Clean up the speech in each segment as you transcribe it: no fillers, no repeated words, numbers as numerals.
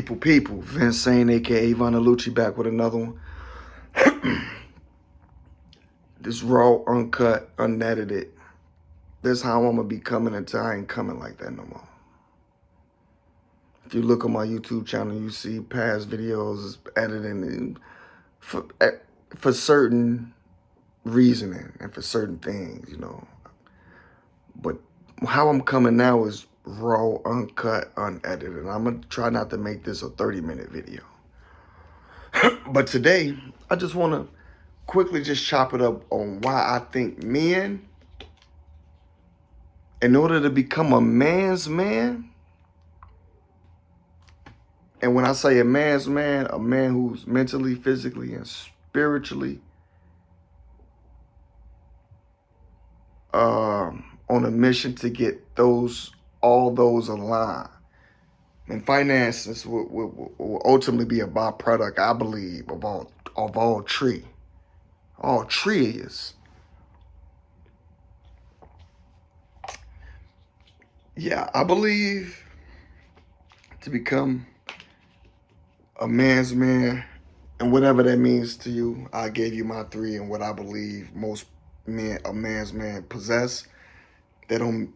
People. Vince Sane, aka Ivanucci, back with another one. This raw, uncut, unedited. This how I'm gonna be coming until I ain't coming like that no more. If you look on my YouTube channel, you see past videos editing for certain reasoning and for certain things, But how I'm coming now is raw, uncut, unedited. I'm gonna try not to make this a 30-minute video. But today, I just want to quickly just chop it up on why I think men, in order to become a man's man, and when I say a man's man, a man who's mentally, physically, and spiritually on a mission to get all those aligned. And finances will ultimately be a byproduct, I believe, of all tree. All tree is. Yeah, I believe to become a man's man, and whatever that means to you, I gave you my three and what I believe most men, a man's man, possess. They don't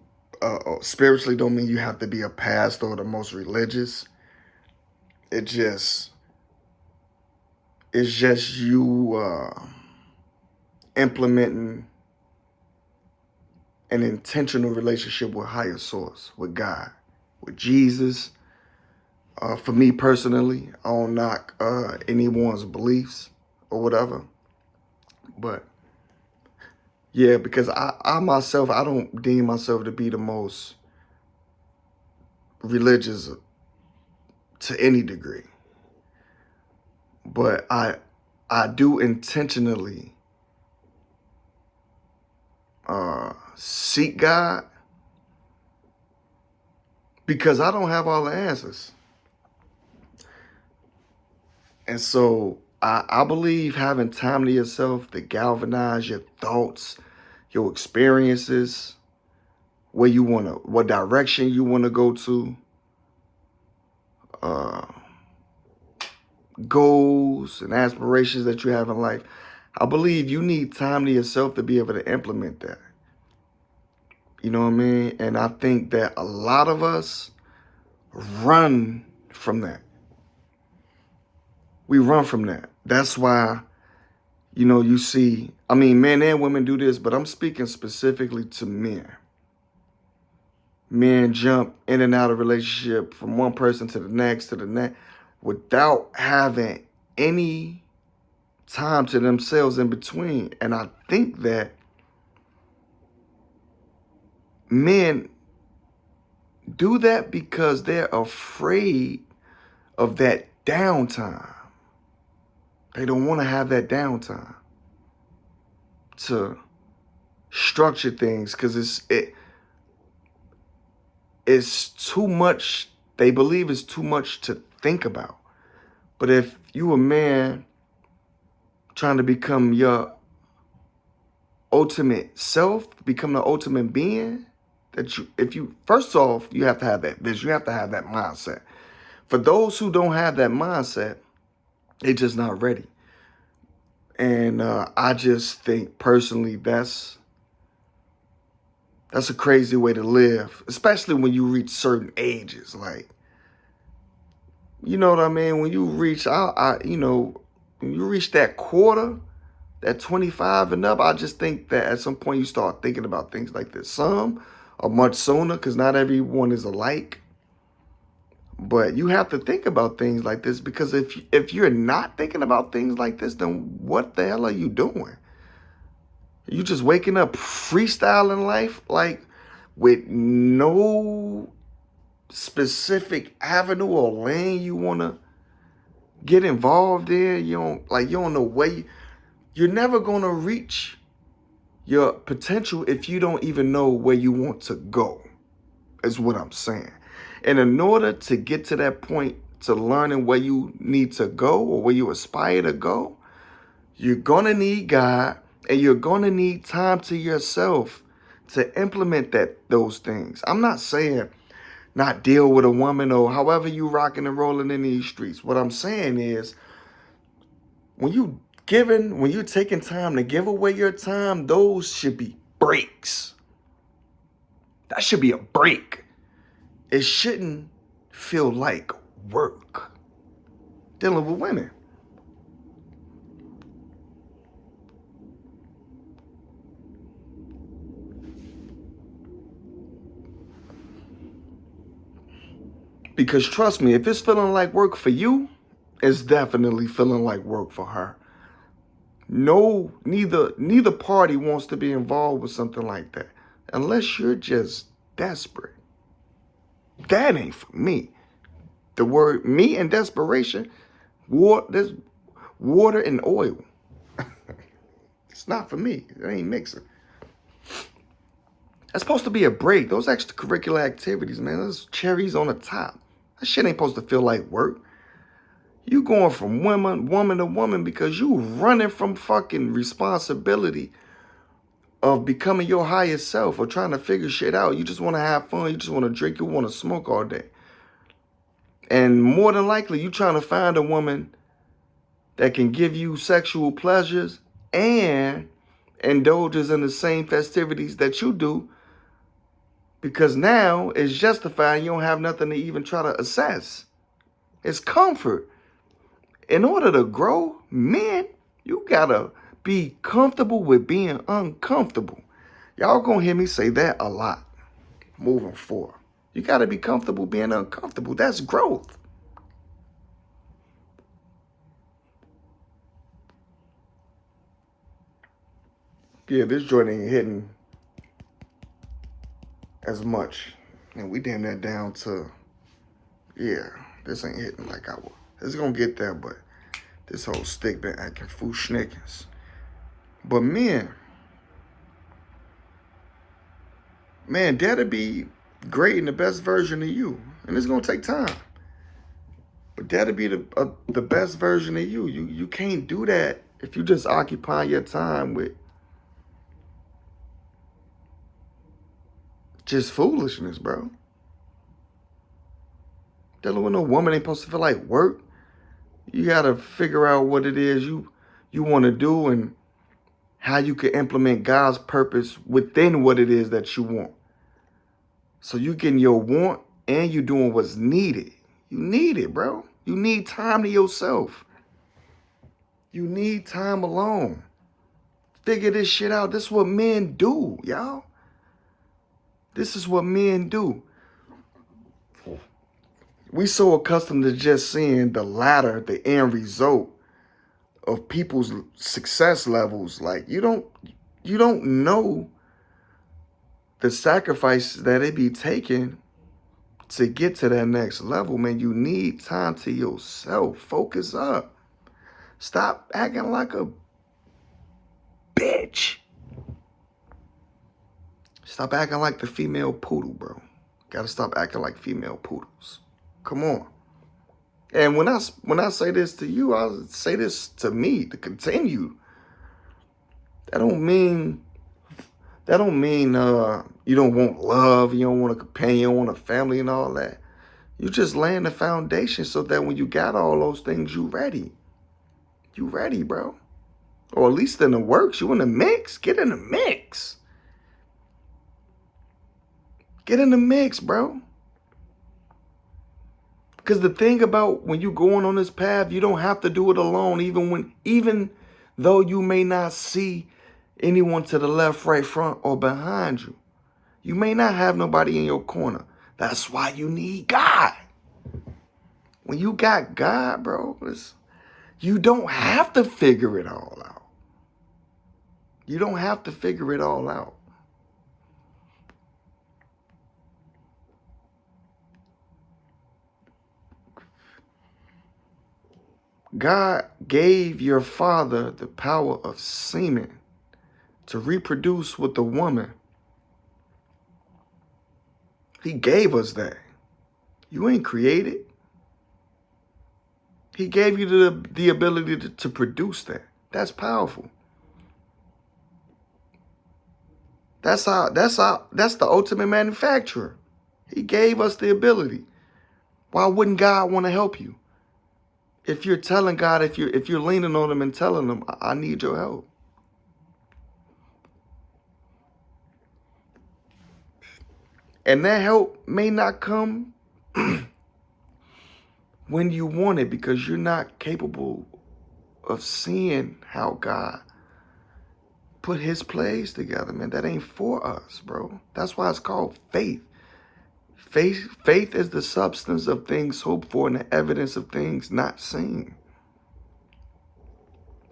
spiritually don't mean you have to be a pastor or the most religious. It's just you implementing an intentional relationship with higher source, with God, with Jesus. For me personally, I don't knock anyone's beliefs or whatever. But yeah, because I myself, I don't deem myself to be the most religious to any degree. But I do intentionally seek God because I don't have all the answers. And so I believe having time to yourself to galvanize your thoughts, your experiences, what direction you want to go to, goals and aspirations that you have in life. I believe you need time to yourself to be able to implement that. You know what I mean? And I think that a lot of us run from that. We run from that. That's why, you see, men and women do this, but I'm speaking specifically to men. Men jump in and out of relationship from one person to the next, without having any time to themselves in between. And I think that men do that because they're afraid of that downtime. They don't want to have that downtime to structure things because it's too much. They believe it's too much to think about. But if you a man trying to become your ultimate self, become the ultimate being, first off, you have to have that vision. You have to have that mindset. For those who don't have that mindset, they're just not ready. And I just think personally that's a crazy way to live, especially when you reach certain ages. Like, you know what I mean? When you reach when you reach that quarter, that 25 and up, I just think that at some point you start thinking about things like this. Some are much sooner because not everyone is alike. But you have to think about things like this because if you're not thinking about things like this, then what the hell are you doing? You just waking up freestyling life, like with no specific avenue or lane you want to get involved in. You don't know where you're never going to reach your potential if you don't even know where you want to go, is what I'm saying. And in order to get to that point, to learning where you need to go or where you aspire to go, you're going to need God and you're going to need time to yourself to implement those things. I'm not saying not deal with a woman, or however you rocking and rolling in these streets. What I'm saying is, when you taking time to give away your time, those should be breaks. That should be a break. It shouldn't feel like work dealing with women. Because trust me, if it's feeling like work for you, it's definitely feeling like work for her. No, neither party wants to be involved with something like that. Unless you're just desperate. That ain't for me. The word me and desperation, there's water and oil. It's not for me. It ain't mixing. That's supposed to be a break. Those extracurricular activities, man, those cherries on the top. That shit ain't supposed to feel like work. You going from woman to woman because you running from fucking responsibility of becoming your highest self or trying to figure shit out. You just want to have fun. You just want to drink. You want to smoke all day. And more than likely, you trying to find a woman that can give you sexual pleasures and indulges in the same festivities that you do, because now it's justified. You don't have nothing to even try to assess. It's comfort. In order to grow, men, you gotta be comfortable with being uncomfortable. Y'all gonna hear me say that a lot moving forward. You gotta be comfortable being uncomfortable. That's growth. Yeah, this joint ain't hitting as much. And we damn that down to, yeah, this ain't hitting like I was. It's gonna get there, but this whole stick been acting fool schnickens. But man, that'll be great and the best version of you. And it's gonna take time. But that'll be the best version of you. You can't do that if you just occupy your time with just foolishness, bro. Dealing with no woman ain't supposed to feel like work. You gotta figure out what it is you want to do and how you can implement God's purpose within what it is that you want. So you getting your want and you doing what's needed. You need it, bro. You need time to yourself. You need time alone. Figure this shit out. This is what men do, y'all. This is what men do. We so accustomed to just seeing the latter, the end result of people's success levels. Like you don't know the sacrifices that it be taking to get to that next level, man. You need time to yourself. Focus up. Stop acting like a bitch. Stop acting like the female poodle, bro. Gotta stop acting like female poodles. Come on. And when I say this to you, I say this to me to continue. That don't mean you don't want love, you don't want a companion, you don't want a family and all that. You just laying the foundation so that when you got all those things, you ready. You ready, bro. Or at least in the works, you in the mix. Get in the mix. Get in the mix, bro. Because the thing about when you going on this path, you don't have to do it alone, even though you may not see anyone to the left, right, front, or behind you. You may not have nobody in your corner. That's why you need God. When you got God, bro, you don't have to figure it all out. You don't have to figure it all out. God gave your father the power of semen to reproduce with the woman. He gave us that. You ain't created. He gave you the ability to produce that. That's powerful. That's the ultimate manufacturer. He gave us the ability. Why wouldn't God want to help you? If you're telling God, if you're leaning on him and telling him, I need your help. And that help may not come when you want it, because you're not capable of seeing how God put his plays together, man. That ain't for us, bro. That's why it's called faith. Faith is the substance of things hoped for and the evidence of things not seen.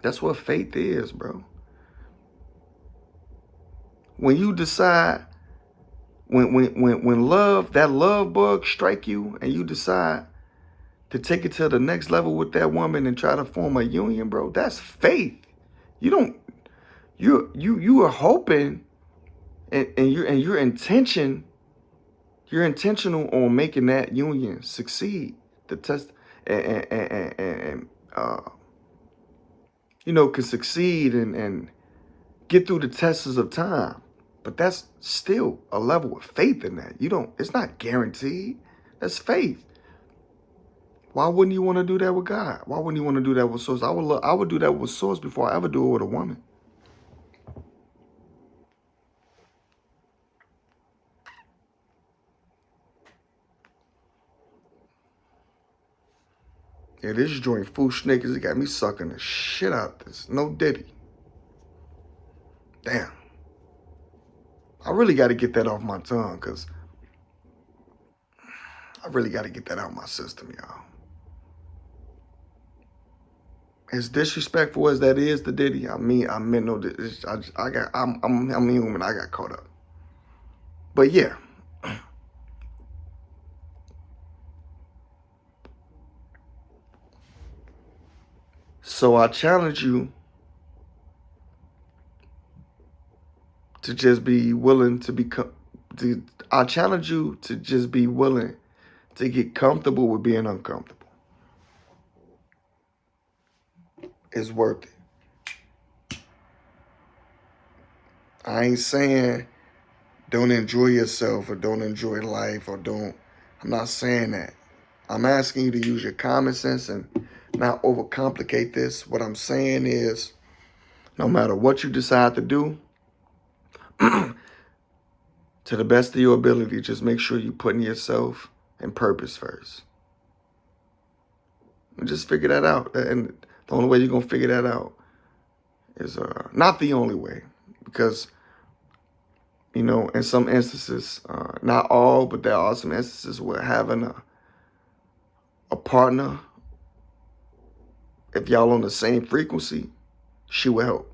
That's what faith is, bro. When you decide, when love, that love bug strike you, and you decide to take it to the next level with that woman and try to form a union, bro, that's faith. You are hoping, and your intention, you're intentional on making that union succeed. The test and can succeed and get through the tests of time. But that's still a level of faith in that. It's not guaranteed. That's faith. Why wouldn't you want to do that with God? Why wouldn't you want to do that with Source? I would do that with Source before I ever do it with a woman. Yeah, this joint food snickers, it got me sucking the shit out of this. No diddy. Damn. I really got to get that off my tongue, because I really got to get that out of my system, y'all. As disrespectful as that is, the Diddy, I meant no. I'm human. I got caught up. But yeah. So I challenge you to just be willing to become. I challenge you to just be willing to get comfortable with being uncomfortable. It's worth it. I ain't saying don't enjoy yourself or don't enjoy life or don't. I'm not saying that. I'm asking you to use your common sense and not overcomplicate this. What I'm saying is, no matter what you decide to do, to the best of your ability, just make sure you're putting yourself and purpose first. And just figure that out. And the only way you're going to figure that out is not the only way, because, in some instances, not all, but there are some instances where having a partner, if y'all on the same frequency, she will help.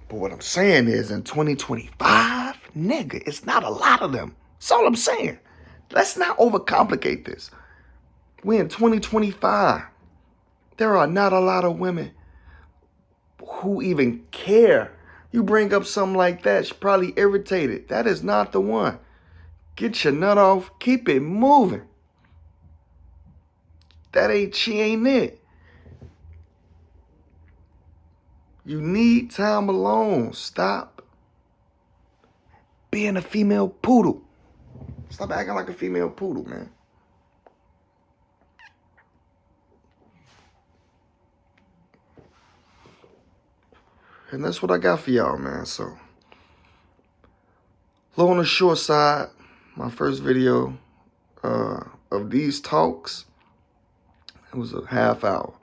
But what I'm saying is, in 2025, nigga, it's not a lot of them. That's all I'm saying. Let's not overcomplicate this. We're in 2025. There are not a lot of women who even care. You bring up something like that, she's probably irritated. That is not the one. Get your nut off. Keep it moving. She ain't it. You need time alone. Stop being a female poodle. Stop acting like a female poodle, man. And that's what I got for y'all, man. So, low on the short side, my first video of these talks, it was a half hour.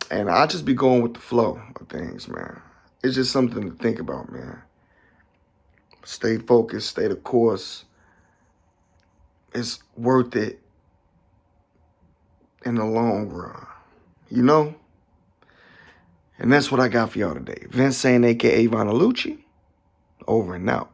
And I just be going with the flow of things, man. It's just something to think about, man. Stay focused, stay the course. It's worth it in the long run, And that's what I got for y'all today. Vince Saint, a.k.a. Vonalucci, over and out.